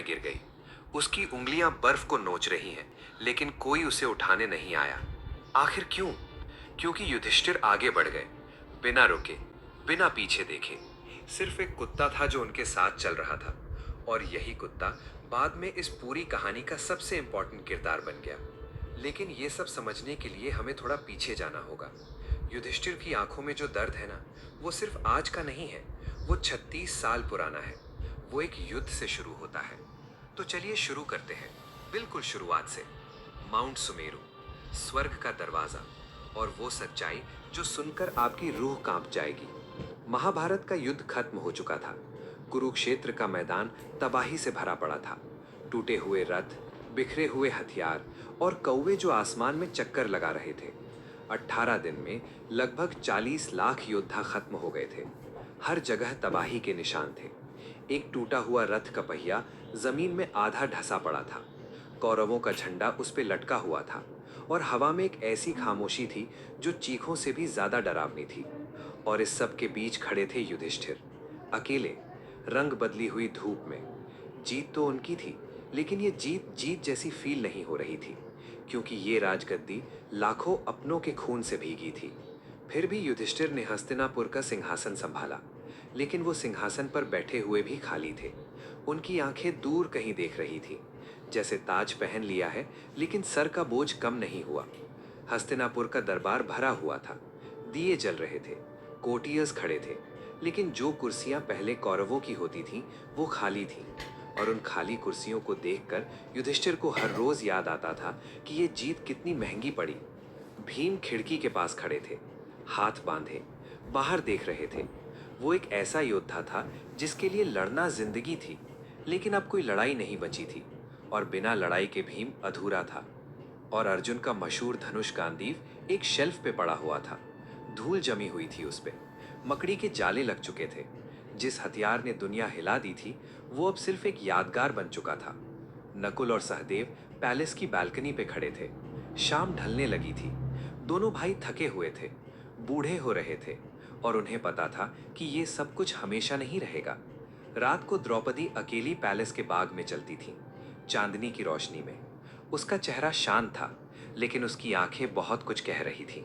गिर गई। उसकी उंगलियां बर्फ को नोच रही हैं, लेकिन कोई उसे उठाने नहीं आया। आखिर क्यों? क्योंकि युधिष्ठिर आगे बढ़ गए, बिना रुके, बिना पीछे देखे। सिर्फ एक कुत्ता था जो उनके साथ चल रहा था, और यही कुत्ता बाद में इस पूरी कहानी का सबसे इंपॉर्टेंट किरदार बन गया। लेकिन ये सब समझने के लिए हमें थोड़ा पीछे जाना होगा। युधिष्ठिर की आंखों में जो दर्द है ना, वो सिर्फ आज का नहीं है, वो 36 साल पुराना है। वो एक युद्ध से शुरू होता है। तो चलिए शुरू करते हैं, बिल्कुल शुरुआत से। माउंट सुमेरु, स्वर्ग का दरवाजा, और वो सच्चाई जो सुनकर आपकी रूह कांप जाएगी। महाभारत का युद्ध खत्म हो चुका था। कुरुक्षेत्र का मैदान तबाही से भरा पड़ा था। टूटे हुए रथ, बिखरे हुए हथियार और कौवे जो आसमान में चक्कर लगा रहे थे। 18 दिन में लगभग 40 लाख योद्धा खत्म हो गए थे। हर जगह तबाही के निशान थे। एक टूटा हुआ रथ का पहिया जमीन में आधा ढसा पड़ा था। कौरवों का झंडा उस पे लटका हुआ था, और हवा में एक ऐसी खामोशी थी जो चीखों से भी ज्यादा डरावनी थी। और इस सब के बीच खड़े थे युधिष्ठिर, अकेले, रंग बदली हुई धूप में। जीत तो उनकी थी, लेकिन ये जीत जीत जैसी फील नहीं हो रही थी, क्योंकि ये राजगद्दी लाखों अपनों के खून से भीगी थी। फिर भी युधिष्ठिर ने हस्तिनापुर का सिंहासन संभाला, लेकिन वो सिंहासन पर बैठे हुए भी खाली थे। उनकी आंखें दूर कहीं देख रही थी, जैसे ताज पहन लिया है, लेकिन सर का बोझ कम नहीं हुआ। हस्तिनापुर का दरबार भरा हुआ था, दिए जल रहे थे, कोर्टियर्स खड़े थे, लेकिन जो कुर्सियां पहले कौरवों की होती थीं, वो खाली थीं। और उन खाली कुर्सियों को देखकर युधिष्ठिर को हर रोज याद आता था कि ये जीत कितनी महंगी पड़ी। भीम खिड़की के पास खड़े थे, हाथ बांधे, बाहर देख रहे थे। वो एक ऐसा योद्धा था जिसके लिए लड़ना जिंदगी थी, लेकिन अब कोई लड़ाई नहीं बची थी, और बिना लड़ाई के भीम अधूरा था। और अर्जुन का मशहूर धनुष गांडीव एक शेल्फ पे पड़ा हुआ था। धूल जमी हुई थी उस पे, मकड़ी के जाले लग चुके थे। जिस हथियार ने दुनिया हिला दी थी, वो अब सिर्फ एक यादगार बन चुका था। नकुल और सहदेव पैलेस की बालकनी पे खड़े थे। शाम ढलने लगी थी। दोनों भाई थके हुए थे, बूढ़े हो रहे थे, और उन्हें पता था कि ये सब कुछ हमेशा नहीं रहेगा। रात को द्रौपदी अकेली पैलेस के बाग में चलती थी, चांदनी की रोशनी में। उसका चेहरा शांत था, लेकिन उसकी आंखें बहुत कुछ कह रही थीं।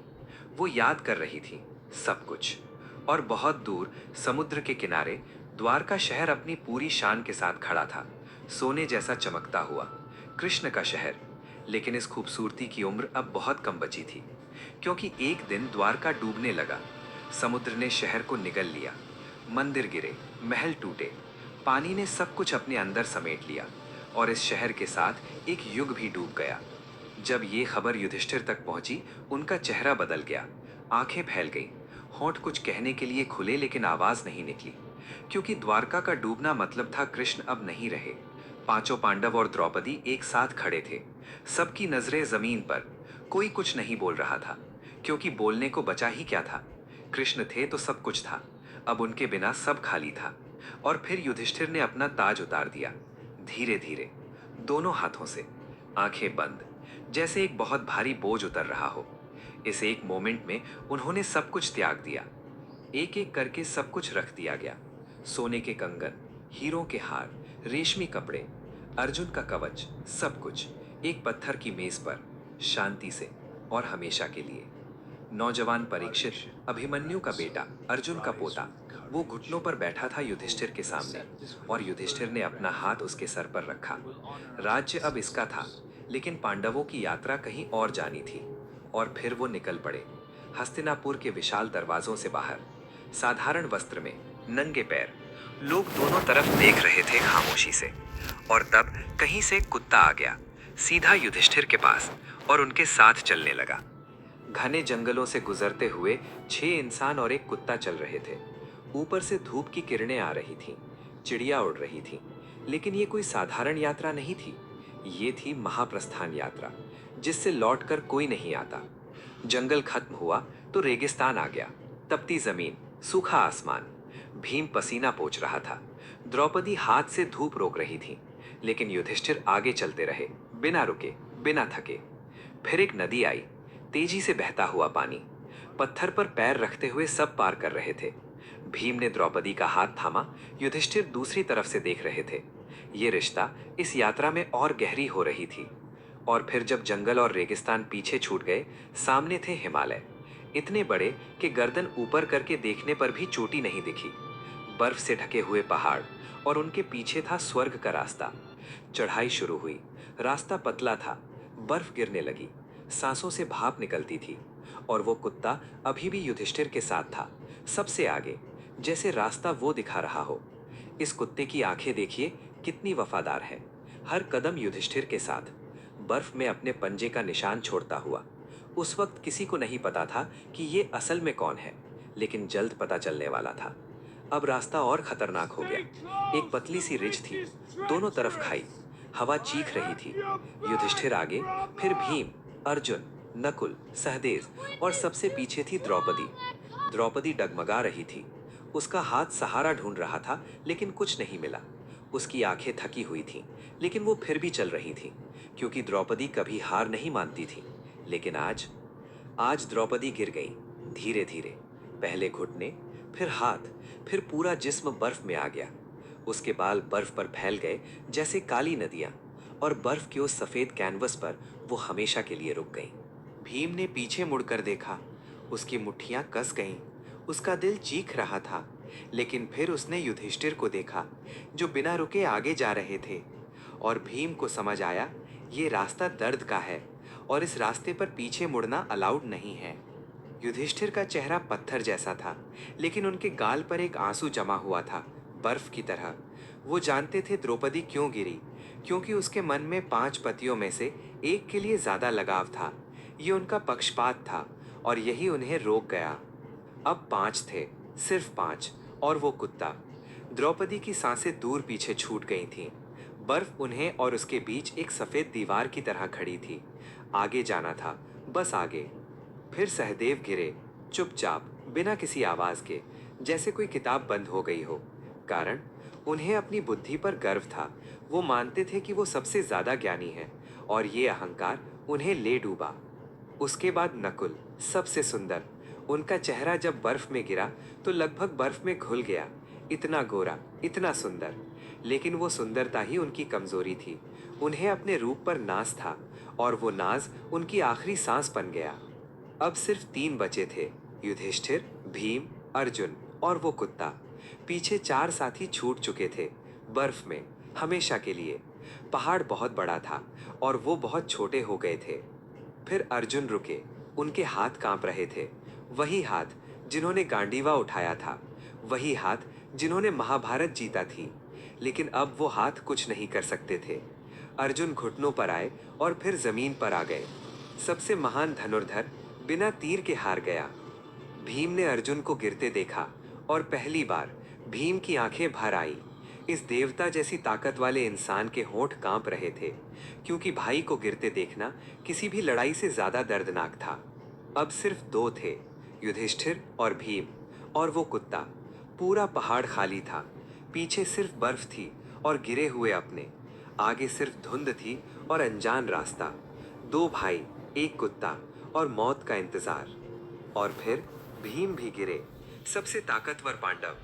वो याद कर रही थी सब कुछ। और बहुत दूर समुद्र के किनारे द्वारका शहर अपनी पूरी शान के साथ खड़ा था, सोने जैसा चमकता हुआ। कृष्ण का शहर। लेकिन इस खूबसूरती की उम्र अब बहुत कम बची थी, क्योंकि एक दिन द्वारका डूबने लगा। समुद्र ने शहर को निगल लिया। मंदिर गिरे, महल टूटे, पानी ने सब कुछ अपने अंदर समेट लिया, और इस शहर के साथ एक युग भी डूब गया। जब ये खबर युधिष्ठिर तक पहुंची, उनका चेहरा बदल गया, आंखें फैल गईं, होंठ कुछ कहने के लिए खुले, लेकिन आवाज नहीं निकली। क्योंकि द्वारका का डूबना मतलब था कृष्ण अब नहीं रहे। पांचों पांडव और द्रौपदी एक साथ खड़े थे, सबकी नजरें जमीन पर। कोई कुछ नहीं बोल रहा था, क्योंकि बोलने को बचा ही क्या था। कृष्ण थे तो सब कुछ था, अब उनके बिना सब खाली था। और फिर युधिष्ठिर ने अपना ताज उतार दिया, धीरे धीरे, दोनों हाथों से, आंखें बंद, जैसे एक बहुत भारी बोझ उतर रहा हो। इस एक मोमेंट में उन्होंने सब कुछ त्याग दिया। एक एक करके सब कुछ रख दिया गया। सोने के कंगन, हीरों के हार, रेशमी कपड़े, अर्जुन का कवच, सब कुछ एक पत्थर की मेज पर, शांति से और हमेशा के लिए। नौजवान परीक्षित, अभिमन्यु का बेटा, अर्जुन का पोता, वो घुटनों पर बैठा था युधिष्ठिर के सामने, और युधिष्ठिर ने अपना हाथ उसके सर पर रखा। राज्य अब इसका था, लेकिन पांडवों की यात्रा कहीं और जानी थी। और फिर वो निकल पड़े, हस्तिनापुर के विशाल दरवाजों से बाहर, साधारण वस्त्र में, नंगे पैर। लोग दोनों तरफ देख रहे थे खामोशी से। और तब कहीं से एक कुत्ता आ गया, सीधा युधिष्ठिर के पास, और उनके साथ चलने लगा। घने जंगलों से गुजरते हुए 6 इंसान और एक कुत्ता चल रहे थे। ऊपर से धूप की किरणें आ रही थीं, चिड़िया उड़ रही थीं, लेकिन ये कोई साधारण यात्रा नहीं थी। ये थी महाप्रस्थान यात्रा, जिससे लौटकर कोई नहीं आता। जंगल खत्म हुआ तो रेगिस्तान आ गया, तपती जमीन, सूखा आसमान। भीम पसीना पोंछ रहा था, द्रौपदी हाथ से धूप रोक रही थी, लेकिन युधिष्ठिर आगे चलते रहे, बिना रुके, बिना थके। फिर एक नदी आई, तेजी से बहता हुआ पानी। पत्थर पर पैर रखते हुए सब पार कर रहे थे। भीम ने द्रौपदी का हाथ थामा, युधिष्ठिर दूसरी तरफ से देख रहे थे। ये रिश्ता इस यात्रा में और गहरी हो रही थी। और फिर जब जंगल और रेगिस्तान पीछे छूट गए, सामने थे हिमालय, इतने बड़े कि गर्दन ऊपर करके देखने पर भी चोटी नहीं दिखी। बर्फ से ढके हुए पहाड़, और उनके पीछे था स्वर्ग का रास्ता। चढ़ाई शुरू हुई। रास्ता पतला था, बर्फ गिरने लगी, सांसों से भाप निकलती थी। और वो कुत्ता अभी भी युधिष्ठिर के साथ था, सबसे आगे, जैसे रास्ता वो दिखा रहा हो। इस कुत्ते की आंखें देखिए, कितनी वफादार है, हर कदम युधिष्ठिर के साथ, बर्फ में अपने पंजे का निशान छोड़ता हुआ। उस वक्त किसी को नहीं पता था कि ये असल में कौन है, लेकिन जल्द पता चलने वाला था। अब रास्ता और खतरनाक हो गया। एक पतली सी रिज थी, दोनों तरफ खाई, हवा चीख रही थी। युधिष्ठिर आगे, फिर भीम, अर्जुन, नकुल, सहदेव, और सबसे पीछे थी द्रौपदी। द्रौपदी डगमगा रही थी। उसका हाथ सहारा ढूंढ रहा था, लेकिन कुछ नहीं मिला। उसकी आंखें थकी हुई थीं, लेकिन वो फिर भी चल रही थीं, क्योंकि द्रौपदी कभी हार नहीं मानती थी। लेकिन आज, आज द्रौपदी गिर गई, धीरे धीरे। पहले घुटने, फिर हाथ, फिर पूरा जिस्म बर्फ में आ गया। उसके बाल बर्फ पर फैल गए, जैसे काली नदियां, और बर्फ के उस सफेद कैनवस पर वो हमेशा के लिए रुक गई। भीम ने पीछे मुड़कर देखा। उसकी मुट्ठियां कस गईं, उसका दिल चीख रहा था। लेकिन फिर उसने युधिष्ठिर को देखा, जो बिना रुके आगे जा रहे थे। और भीम को समझ आया, ये रास्ता दर्द का है, और इस रास्ते पर पीछे मुड़ना अलाउड नहीं है। युधिष्ठिर का चेहरा पत्थर जैसा था, लेकिन उनके गाल पर एक आंसू जमा हुआ था, बर्फ की तरह। वो जानते थे द्रौपदी क्यों गिरी, क्योंकि उसके मन में 5 पतियों में से एक के लिए ज्यादा लगाव था। ये उनका पक्षपात था, और यही उन्हें रोक गया। अब 5 थे, सिर्फ 5, और वो कुत्ता। द्रौपदी की सांसें दूर पीछे छूट गई थीं। बर्फ उन्हें और उसके बीच एक सफेद दीवार की तरह खड़ी थी। आगे जाना था, बस आगे। फिर सहदेव गिरे, चुपचाप, बिना किसी आवाज के, जैसे कोई किताब बंद हो गई हो। कारण, उन्हें अपनी बुद्धि पर गर्व था। वो मानते थे कि वो सबसे ज्यादा ज्ञानी है, और ये अहंकार उन्हें ले डूबा। उसके बाद नकुल, सबसे सुंदर। उनका चेहरा जब बर्फ में गिरा तो लगभग बर्फ में घुल गया। इतना गोरा, इतना सुंदर। लेकिन वो सुंदरता ही उनकी कमजोरी थी। उन्हें अपने रूप पर नाज था, और वो नाज उनकी आखिरी सांस बन गया। अब सिर्फ 3 बचे थे, युधिष्ठिर, भीम, अर्जुन, और वो कुत्ता। पीछे 4 साथी छूट चुके थे, बर्फ में, हमेशा के लिए। पहाड़ बहुत बड़ा था, और वो बहुत छोटे हो गए थे। फिर अर्जुन रुके, उनके हाथ कांप रहे थे। वही हाथ जिन्होंने गांडीवा उठाया था, वही हाथ जिन्होंने महाभारत जीता थी। लेकिन अब वो हाथ कुछ नहीं कर सकते थे। अर्जुन घुटनों पर आए, और फिर जमीन पर आ गए। सबसे महान धनुर्धर बिना तीर के हार गया। भीम ने अर्जुन को गिरते देखा, और पहली बार भीम की आंखें भर आई। इस देवता जैसी ताकत वाले इंसान के होंठ कांप रहे थे, क्योंकि भाई को गिरते देखना किसी भी लड़ाई से ज्यादा दर्दनाक था। अब सिर्फ 2 थे, युधिष्ठिर और भीम, और वो कुत्ता। पूरा पहाड़ खाली था। पीछे सिर्फ बर्फ थी, और गिरे हुए अपने। आगे सिर्फ धुंध थी, और अनजान रास्ता। 2 भाई, एक कुत्ता, और मौत का इंतजार। और फिर भीम भी गिरे, सबसे ताकतवर पांडव,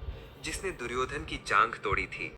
जिसने दुर्योधन की जांघ तोड़ी थी।